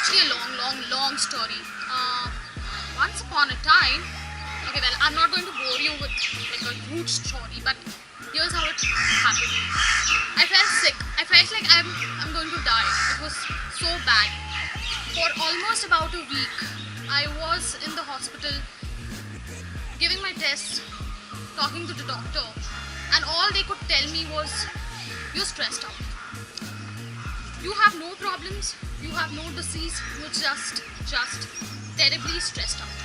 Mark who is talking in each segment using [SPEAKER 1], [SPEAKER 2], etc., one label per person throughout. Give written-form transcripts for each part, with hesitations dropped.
[SPEAKER 1] actually a long story. Once upon a time, okay, well, I'm not going to bore you with like a huge story, but here's how it happened. I felt sick. I felt like I'm going to die. It was so bad. For almost about a week, I was in the hospital giving my tests, talking to the doctor, and all they could tell me was, "You're stressed out. You have no problems, you have no disease, you're just terribly stressed out."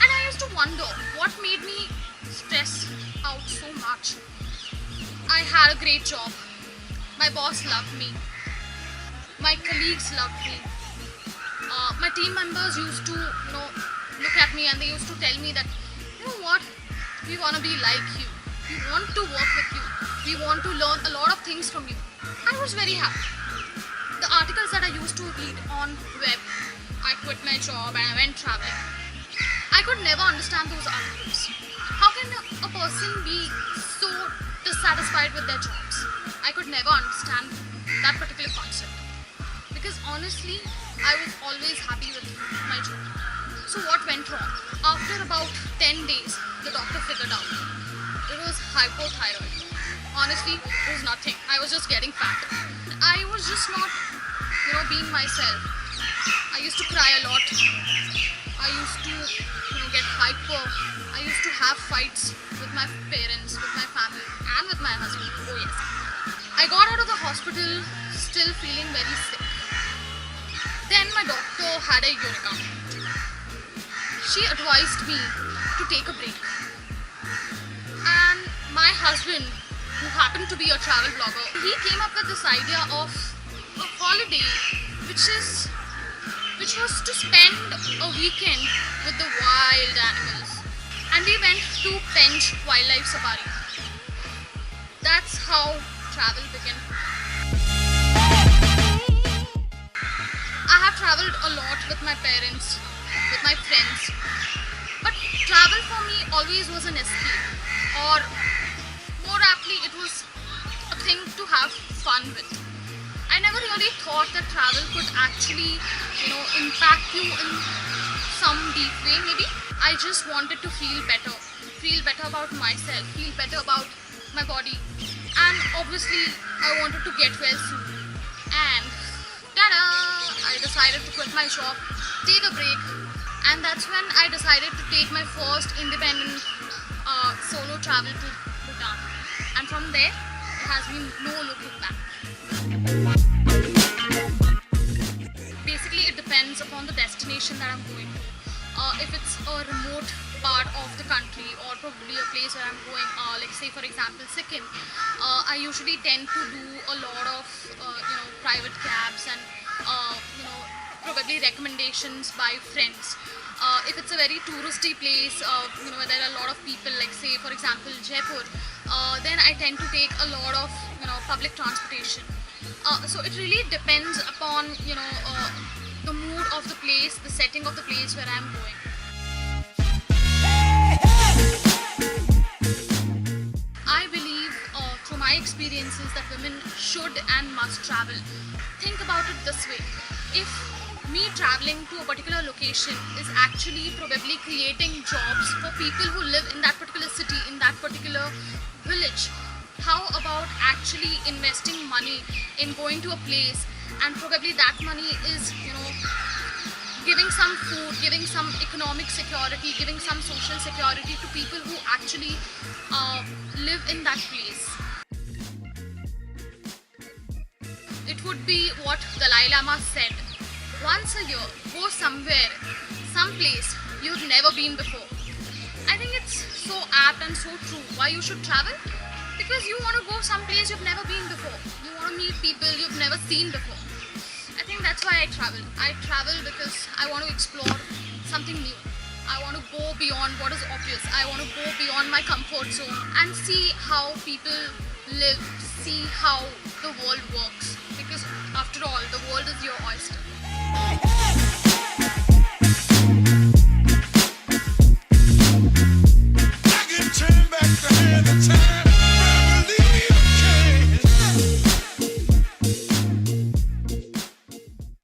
[SPEAKER 1] And I used to wonder what made me stress out so much. I had a great job. My boss loved me. My colleagues loved me. My team members used to, look at me and they used to tell me that, you know what, we want to be like you. We want to work with you. We want to learn a lot of things from you. I was very happy. The articles that I used to read on web, I quit my job and I went traveling. I could never understand those articles. How can a person be so dissatisfied with their jobs? I could never understand that particular concept. Because honestly, I was always happy with my job. So what went wrong? After about 10 days, the doctor figured out it was hypothyroid. Honestly, it was nothing. I was just getting fat. I was just not, being myself. I used to cry a lot. I used to, get hyper. I used to have fights with my parents, with my family, and with my husband. Oh yes. I got out of the hospital still feeling very sick. Then my doctor had a uric acid. She advised me to take a break. And my husband, who happened to be a travel blogger, he came up with this idea of a holiday which was to spend a weekend with the wild animals. And we went to Pench Wildlife Safari. That's how travel began. I have traveled a lot with my parents, with my friends, but travel for me always was an escape, or more aptly, it was a thing to have fun with. I never really thought that travel could actually, impact you in some deep way maybe. I just wanted to feel better about myself, feel better about my body, and obviously I wanted to get well soon. And ta-da! I decided to quit my job, take a break, and that's when I decided to take my first independent solo travel to Bhutan. And from there, it has been no looking back. Basically, it depends upon the destination that I'm going to. If it's a remote part of the country, or probably a place where I'm going, like say for example Sikkim, I usually tend to do a lot of private cabs and probably recommendations by friends. If it's a very touristy place, where there are a lot of people, like say for example Jaipur, then I tend to take a lot of public transportation. So it really depends upon the mood of the place, the setting of the place where I'm going. I believe through my experiences that women should and must travel. Think about it this way. If me traveling to a particular location is actually probably creating jobs for people who live in that particular city, in that particular village, how about actually investing money in going to a place, and probably that money is, giving some food, giving some economic security, giving some social security to people who actually live in that place. It would be what Dalai Lama said: once a year, go somewhere, someplace you've never been before. I think it's so apt and so true. Why you should travel? Because you want to go someplace you've never been before. You want to meet people you've never seen before. I think that's why I travel. I travel because I want to explore something new. I want to go beyond what is obvious. I want to go beyond my comfort zone and see how people live, see how the world works. Because after all, the world is your oyster. I can turn back the hand of time.